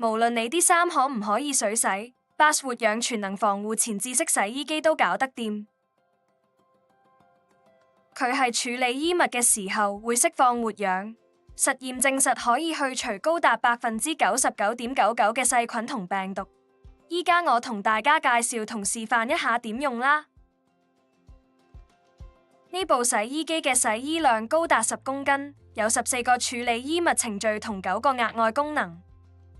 無論你啲衫可唔可以水洗，Bass 活氧全能防護前置式洗衣機都搞得掂。佢係處理衣物嘅時候會釋放活氧，實驗證實可以去除高達99.99%嘅細菌同病毒。依家我同大家介紹同示範一下點用啦。呢部洗衣機嘅洗衣量高達10公斤，有14個處理衣物程序同9個額外功能。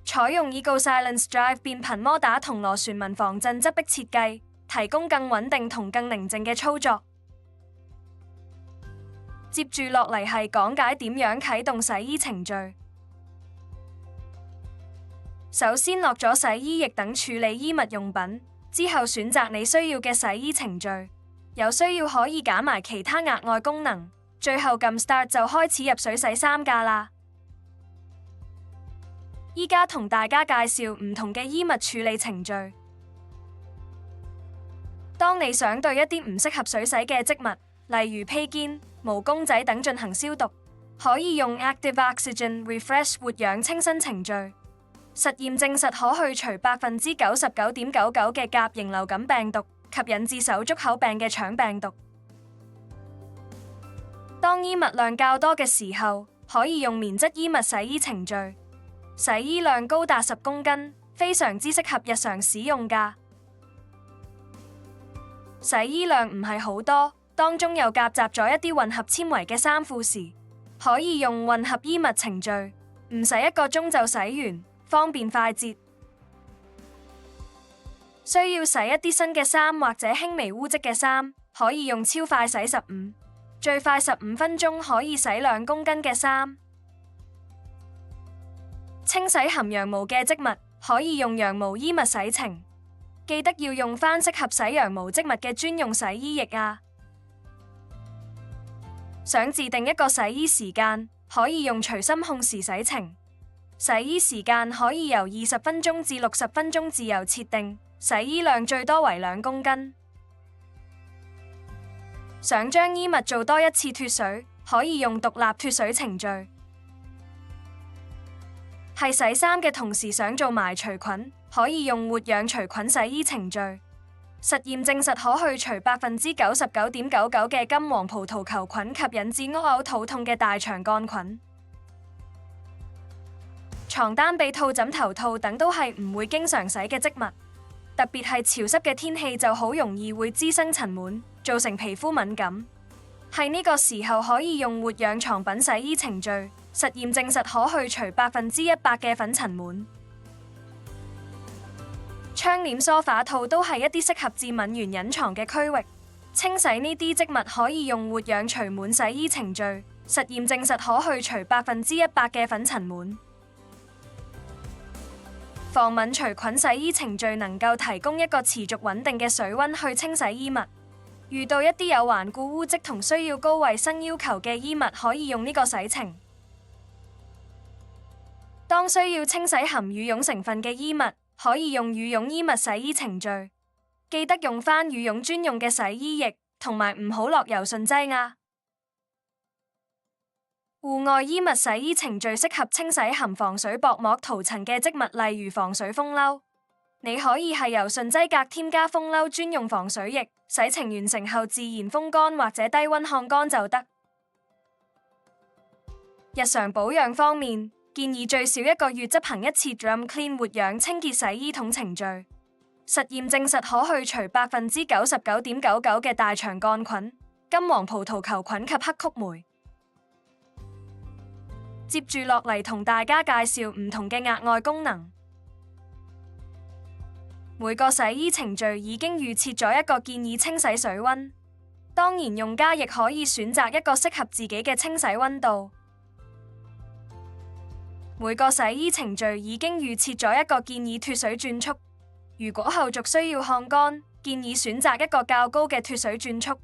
採用EcoSilence Drive 變頻摩打同螺旋紋防震側壁設計，提供更穩定同更寧靜嘅操作。接住落嚟係講解點樣啟動洗衣程序。首先落咗洗衣液等處理衣物用品，之後選擇你需要嘅洗衣程序，有需要可以揀埋其他額外功能，最後撳 Start 就開始入水洗衫架啦。依家同大家介紹唔同嘅衣物處理程序。當你想對一啲唔適合水洗嘅織物，例如披肩、毛公仔等進行消毒，可以用 Active Oxygen Refresh 活氧清新程序。實驗證實可去除99.99%嘅甲型流感病毒及引致手足口病嘅腸病毒。當衣物量較多嘅時候，可以用棉質衣物洗衣程序。洗衣量高達10公斤，非常之適合日常使用㗎。洗衣量唔係好多，當中又夾雜咗一啲混合纖維嘅衫褲時，可以用混合衣物程序，唔使1個鐘就洗完，方便快捷。需要洗一啲新嘅衫或者輕微污漬嘅衫，可以用超快洗15，最快15分鐘可以洗2公斤嘅衫。清洗含羊毛嘅織物，可以用羊毛衣物洗程，記得要用返適合洗羊毛織物嘅專用洗衣液啊！想自定一個洗衣時間，可以用隨心控時洗程。洗衣時間可以由20分鐘至60分鐘自由設定，洗衣量最多為2公斤。想將衣物做多一次脫水，可以用獨立脫水程序。係洗衫嘅同時想做埋除菌，可以用活氧除菌洗衣程序。實驗證實可去除99.99%嘅金黃葡萄球菌及引致屙嘔肚痛嘅大腸桿菌。床單、被套、枕頭套等都係唔會經常洗嘅織物，特別係潮濕嘅天氣就好容易會滋生塵蟎，造成皮膚敏感。喺呢個時候可以用活氧床品洗衣程序，實驗證實可去除100%嘅粉塵蟎。窗簾、梳化套都係一啲適合致敏源隱藏嘅區域，清洗呢啲織物可以用活氧除蟎洗衣程序，實驗證實可去除100%嘅粉塵蟎。防敏除菌洗衣程序能夠提供一個持續穩定嘅水溫去清洗衣物。遇到一啲有頑固污漬同需要高衛生要求嘅衣物，可以用呢個洗程。當需要清洗含羽絨成分嘅衣物，可以用羽絨衣物洗衣程序。記得用返羽絨專用嘅洗衣液，同埋唔好落柔順劑啊！戶外衣物洗衣程序適合清洗含防水薄膜塗層嘅織物，例如防水風褸。你可以係柔順劑格添加風褸專用防水液，洗程完成後自然風乾或者低溫烘乾就得。日常保養方面，建議最少1個月執行一次 Drum Clean 活氧清潔洗衣桶程序。實驗證實可去除99.99%嘅大腸桿菌、金黃葡萄球菌及黑曲霉。接住落嚟同大家介紹唔同嘅額外功能。每個洗衣程序已經預設咗一個建議清洗水溫，當然用家亦可以選擇一個適合自己嘅清洗溫度。每個洗衣程序已經預設咗一個建議脫水轉速，如果後續需要烘乾，建議選擇一個較高嘅脫水轉速。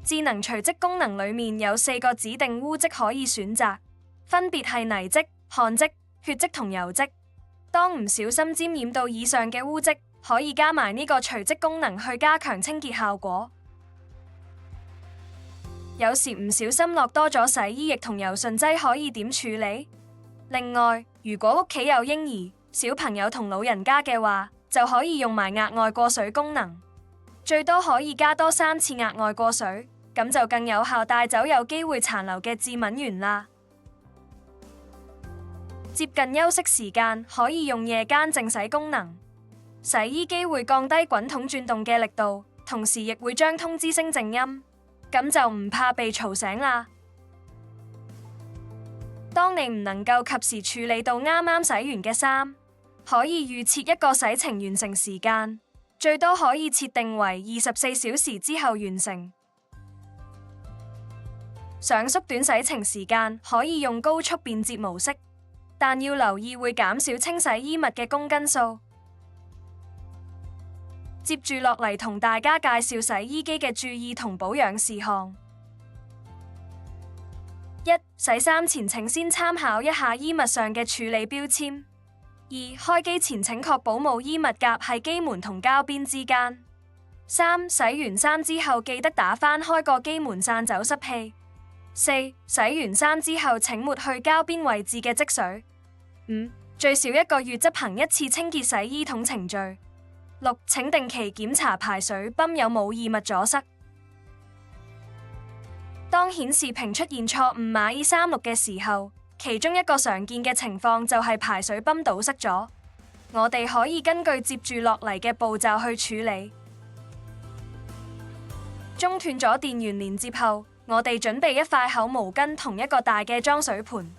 智能除漬功能裡面有4個指定污漬可以選擇，分別係泥漬、汗漬、血漬同油漬。當唔小心沾染到以上嘅污漬，可以加埋呢個除漬功能去加強清潔效果。有時唔小心落多咗洗衣液同柔順劑，可以點處理？另外，如果屋企有嬰兒、小朋友同老人家嘅話，就可以用埋額外過水功能，最多可以加多3次額外過水，咁就更有效帶走有機會殘留嘅致敏原啦。接近休息時間，可以用夜間淨洗功能，洗衣機會降低滾筒轉動嘅力度，同時亦會將通知聲靜音，咁就唔怕被嘈醒啦。當你唔能夠及時處理到啱啱洗完嘅衫，可以預設一個洗程完成時間，最多可以設定為24小時之後完成。想縮短洗程時間，可以用高速便捷模式，但要留意會減少清洗衣物嘅公斤數。接住落嚟同大家介紹洗衣機嘅注意同保養事項。1. 洗衫前請先參考一下衣物上嘅處理標籤。2. 開機前請確保冇衣物夾喺機門同膠邊之間。3. 洗完衫之後記得打翻開個機門散走濕氣。4. 洗完衫之後請抹去膠邊位置嘅積水。5. 最少1個月執行1次清潔洗衣桶程序。6. 請定期檢查排水泵有冇異物阻塞。當顯示屏出現錯誤碼 E36嘅時候，其中一個常見嘅情況就係排水泵堵塞咗。我哋可以根據接住落嚟嘅步驟去處理。中斷咗電源連接後，我哋準備一塊厚毛巾同一個大嘅裝水盤。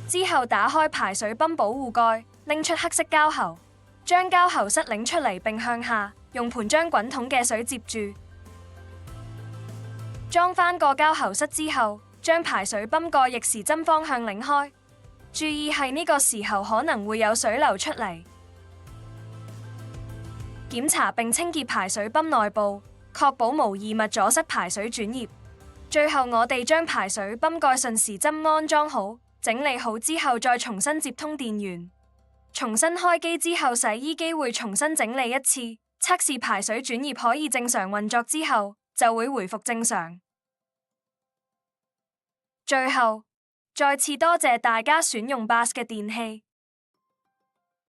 之後打開排水泵保護蓋，拎出黑色膠喉，將膠喉塞擰出嚟並向下，用盤將滾筒嘅水接住。裝返個膠喉塞之後，將排水泵蓋逆時針方向擰開，注意係呢個時候可能會有水流出嚟。檢查並清潔排水泵內部，確保無異物阻塞排水轉液。最後我哋將排水泵蓋順時針安裝好，整理好之後再重新接通電源。重新開機之後，洗衣機會重新整理一次，測試排水轉液可以正常運作之後，就會回復正常。最後，再次多謝大家選用 BOSS 嘅電器。